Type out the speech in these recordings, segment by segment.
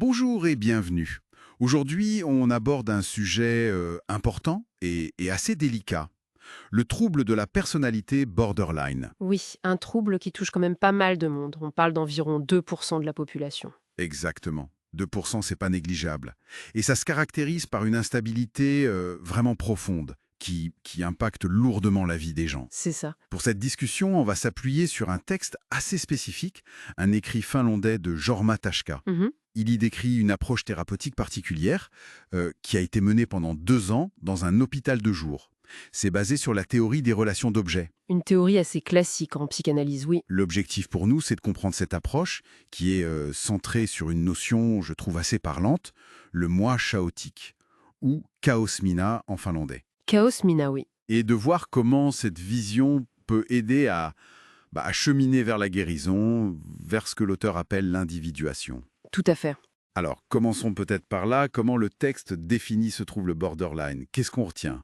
Bonjour et bienvenue. Aujourd'hui, on aborde un sujet important et assez délicat. Le trouble de la personnalité borderline. Oui, un trouble qui touche quand même pas mal de monde. On parle d'environ 2% de la population. Exactement. 2%, c'est pas négligeable. Et ça se caractérise par une instabilité vraiment profonde qui impacte lourdement la vie des gens. C'est ça. Pour cette discussion, on va s'appuyer sur un texte assez spécifique, un écrit finlandais de Jorma Tashka. Mhm. Il y décrit une approche thérapeutique particulière qui a été menée pendant 2 ans dans un hôpital de jour. C'est basé sur la théorie des relations d'objets. Une théorie assez classique en psychanalyse, oui. L'objectif pour nous, c'est de comprendre cette approche qui est centrée sur une notion, je trouve, assez parlante, le moi chaotique, ou chaosmina en finlandais. Chaos Mina, oui. Et de voir comment cette vision peut aider à cheminer vers la guérison, vers ce que l'auteur appelle l'individuation. Tout à fait. Alors, commençons peut-être par là. Comment le texte définit se trouve le borderline? Qu'est-ce qu'on retient?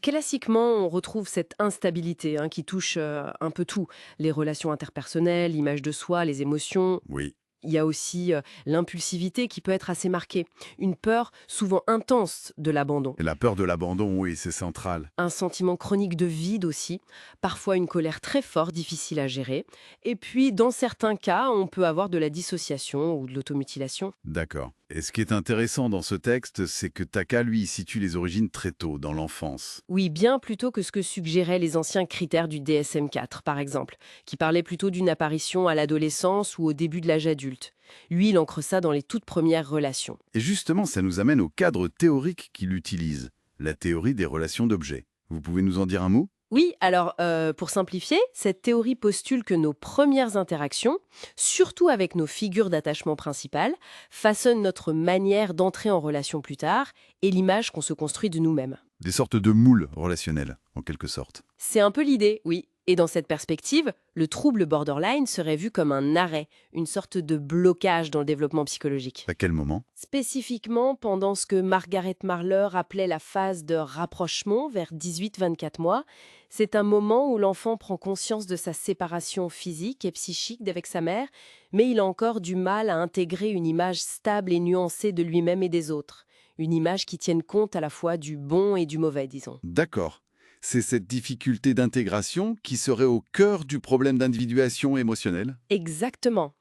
Classiquement, on retrouve cette instabilité qui touche un peu tout. Les relations interpersonnelles, l'image de soi, les émotions. Oui, Il y a aussi l'impulsivité qui peut être assez marquée. Une peur souvent intense de l'abandon. la peur de l'abandon, oui, c'est central. Un sentiment chronique de vide aussi, parfois une colère très forte, difficile à gérer. Et puis, dans certains cas, on peut avoir de la dissociation ou de l'automutilation. D'accord. Et ce qui est intéressant dans ce texte, c'est que Taka, lui, il situe les origines très tôt, dans l'enfance. Oui, bien plutôt que ce que suggéraient les anciens critères du DSM-4, par exemple, qui parlaient plutôt d'une apparition à l'adolescence ou au début de l'âge adulte. Lui, il ancre ça dans les toutes premières relations. Et justement, ça nous amène au cadre théorique qu'il utilise, la théorie des relations d'objets. Vous pouvez nous en dire un mot? Oui, alors pour simplifier, cette théorie postule que nos premières interactions, surtout avec nos figures d'attachement principales, façonnent notre manière d'entrer en relation plus tard et l'image qu'on se construit de nous-mêmes. Des sortes de moules relationnels, en quelque sorte. C'est un peu l'idée, oui. Et dans cette perspective, le trouble borderline serait vu comme un arrêt, une sorte de blocage dans le développement psychologique. À quel moment? Spécifiquement pendant ce que Margaret Marler appelait la phase de rapprochement vers 18-24 mois, c'est un moment où l'enfant prend conscience de sa séparation physique et psychique d'avec sa mère, mais il a encore du mal à intégrer une image stable et nuancée de lui-même et des autres. Une image qui tienne compte à la fois du bon et du mauvais, disons. D'accord. C'est cette difficulté d'intégration qui serait au cœur du problème d'individuation émotionnelle? Exactement.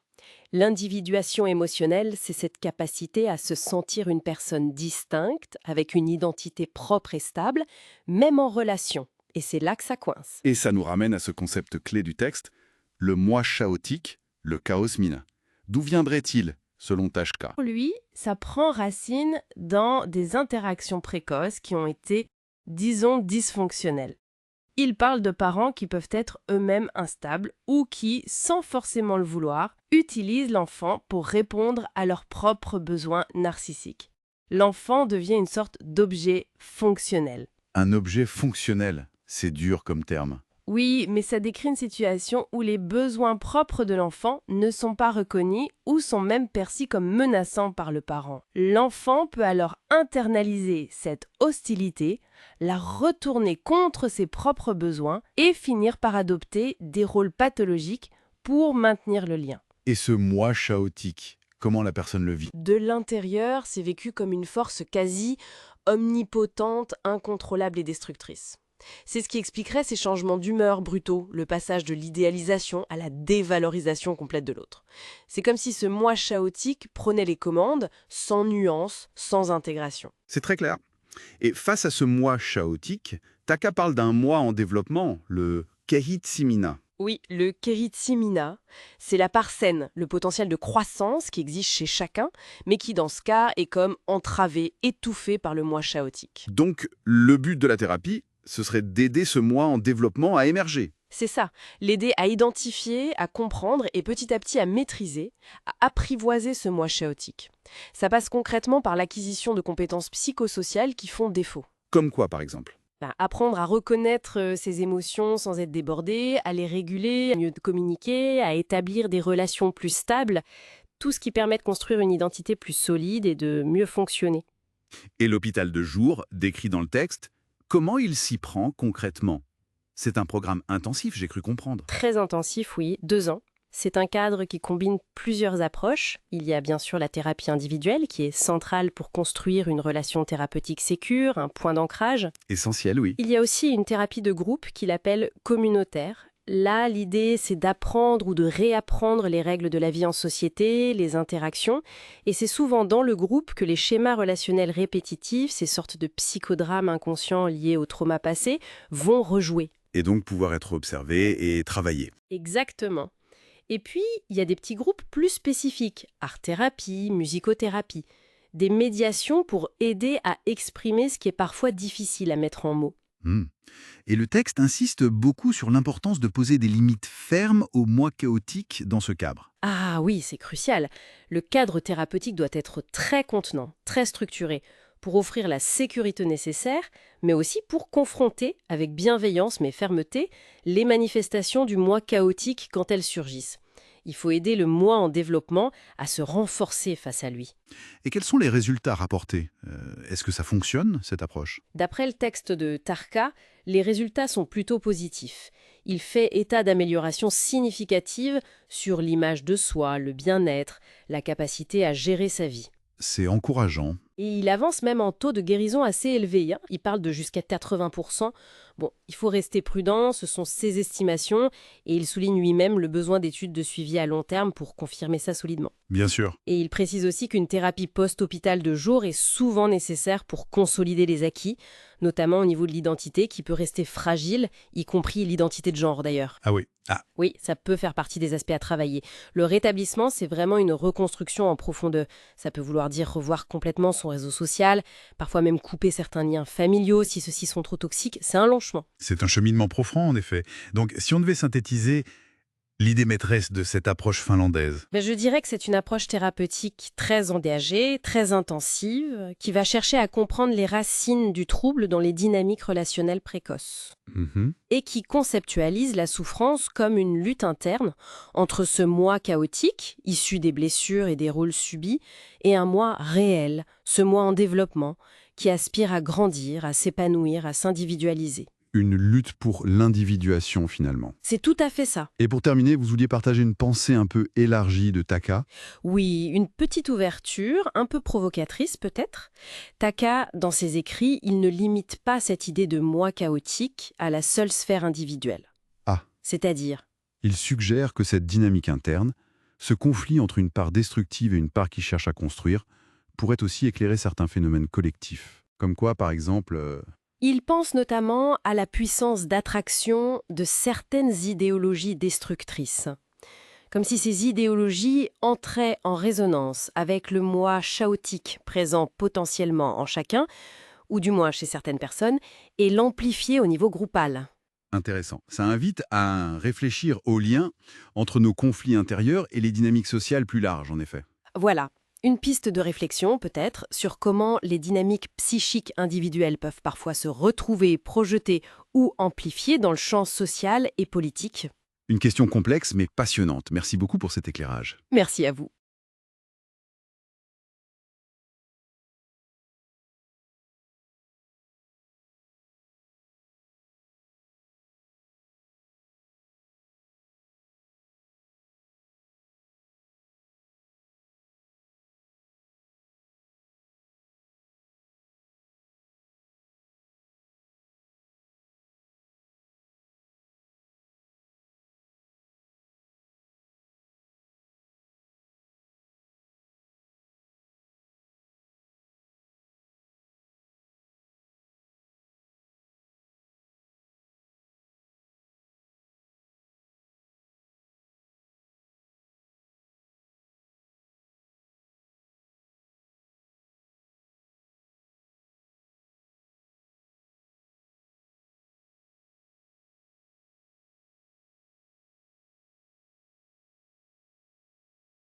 L'individuation émotionnelle, c'est cette capacité à se sentir une personne distincte, avec une identité propre et stable, même en relation. Et c'est là que ça coince. Et ça nous ramène à ce concept clé du texte, le moi chaotique, le chaos mina. D'où viendrait-il, selon Tashka? Pour lui, ça prend racine dans des interactions précoces qui ont été, disons, dysfonctionnelles. Il parle de parents qui peuvent être eux-mêmes instables ou qui, sans forcément le vouloir, utilisent l'enfant pour répondre à leurs propres besoins narcissiques. L'enfant devient une sorte d'objet fonctionnel. Un objet fonctionnel, c'est dur comme terme. Oui, mais ça décrit une situation où les besoins propres de l'enfant ne sont pas reconnus ou sont même perçus comme menaçants par le parent. L'enfant peut alors internaliser cette hostilité, la retourner contre ses propres besoins et finir par adopter des rôles pathologiques pour maintenir le lien. Et ce moi chaotique, comment la personne le vit? De l'intérieur, c'est vécu comme une force quasi omnipotente, incontrôlable et destructrice. C'est ce qui expliquerait ces changements d'humeur brutaux, le passage de l'idéalisation à la dévalorisation complète de l'autre. C'est comme si ce moi chaotique prenait les commandes, sans nuance, sans intégration. C'est très clair. Et face à ce moi chaotique, Taka parle d'un moi en développement, le kehitsimina. Oui, le kéritsimina, c'est la part saine, le potentiel de croissance qui existe chez chacun, mais qui dans ce cas est comme entravé, étouffé par le moi chaotique. Donc, le but de la thérapie, ce serait d'aider ce moi en développement à émerger. C'est ça, l'aider à identifier, à comprendre et petit à petit à maîtriser, à apprivoiser ce moi chaotique. Ça passe concrètement par l'acquisition de compétences psychosociales qui font défaut. Comme quoi, par exemple? Apprendre à reconnaître ses émotions sans être débordé, à les réguler, à mieux communiquer, à établir des relations plus stables, tout ce qui permet de construire une identité plus solide et de mieux fonctionner. Et l'hôpital de jour, décrit dans le texte, comment il s'y prend concrètement? C'est un programme intensif, j'ai cru comprendre. Très intensif, oui, 2 ans. C'est un cadre qui combine plusieurs approches. Il y a bien sûr la thérapie individuelle qui est centrale pour construire une relation thérapeutique sécure, un point d'ancrage. Essentiel, oui. Il y a aussi une thérapie de groupe qu'il appelle communautaire. Là, l'idée, c'est d'apprendre ou de réapprendre les règles de la vie en société, les interactions. Et c'est souvent dans le groupe que les schémas relationnels répétitifs, ces sortes de psychodrames inconscients liés au trauma passé, vont rejouer. Et donc pouvoir être observé et travaillé. Exactement. Et puis, il y a des petits groupes plus spécifiques, art-thérapie, musicothérapie, des médiations pour aider à exprimer ce qui est parfois difficile à mettre en mots. Hmm. Et le texte insiste beaucoup sur l'importance de poser des limites fermes au moi chaotique dans ce cadre. Ah oui, c'est crucial. Le cadre thérapeutique doit être très contenant, très structuré, pour offrir la sécurité nécessaire, mais aussi pour confronter, avec bienveillance mais fermeté, les manifestations du moi chaotique quand elles surgissent. Il faut aider le moi en développement à se renforcer face à lui. Et quels sont les résultats rapportés? Est-ce que ça fonctionne, cette approche? D'après le texte de Tarka, les résultats sont plutôt positifs. Il fait état d'améliorations significatives sur l'image de soi, le bien-être, la capacité à gérer sa vie. C'est encourageant. Et il avance même en taux de guérison assez élevé, hein. Il parle de jusqu'à 80%. Bon, il faut rester prudent, ce sont ses estimations, et il souligne lui-même le besoin d'études de suivi à long terme pour confirmer ça solidement. Bien sûr. Et il précise aussi qu'une thérapie post-hôpital de jour est souvent nécessaire pour consolider les acquis, notamment au niveau de l'identité qui peut rester fragile, y compris l'identité de genre d'ailleurs. Ah oui. Ah, Oui, ça peut faire partie des aspects à travailler. Le rétablissement, c'est vraiment une reconstruction en profondeur. Ça peut vouloir dire revoir complètement son réseau social, parfois même couper certains liens familiaux si ceux-ci sont trop toxiques. C'est un long chemin. c'est un cheminement profond, en effet. Donc, si on devait synthétiser l'idée maîtresse de cette approche finlandaise, Ben, je dirais que c'est une approche thérapeutique très engagée, très intensive, qui va chercher à comprendre les racines du trouble dans les dynamiques relationnelles précoces. mhm, Et qui conceptualise la souffrance comme une lutte interne entre ce moi chaotique, issu des blessures et des rôles subis, et un moi réel, ce moi en développement, qui aspire à grandir, à s'épanouir, à s'individualiser. une lutte pour l'individuation, finalement. C'est tout à fait ça. Et pour terminer, vous vouliez partager une pensée un peu élargie de Taka. Oui, une petite ouverture, un peu provocatrice peut-être. Taka, dans ses écrits, il ne limite pas cette idée de moi chaotique à la seule sphère individuelle. Ah. C'est-à-dire, Il suggère que cette dynamique interne, ce conflit entre une part destructive et une part qui cherche à construire, pourrait aussi éclairer certains phénomènes collectifs. Comme quoi, par exemple, il pense notamment à la puissance d'attraction de certaines idéologies destructrices. Comme si ces idéologies entraient en résonance avec le moi chaotique présent potentiellement en chacun, ou du moins chez certaines personnes, et l'amplifier au niveau groupal. intéressant. Ça invite à réfléchir au lien entre nos conflits intérieurs et les dynamiques sociales plus larges, en effet. Voilà, une piste de réflexion peut-être sur comment les dynamiques psychiques individuelles peuvent parfois se retrouver, projeter ou amplifier dans le champ social et politique. Une question complexe mais passionnante. Merci beaucoup pour cet éclairage. Merci à vous.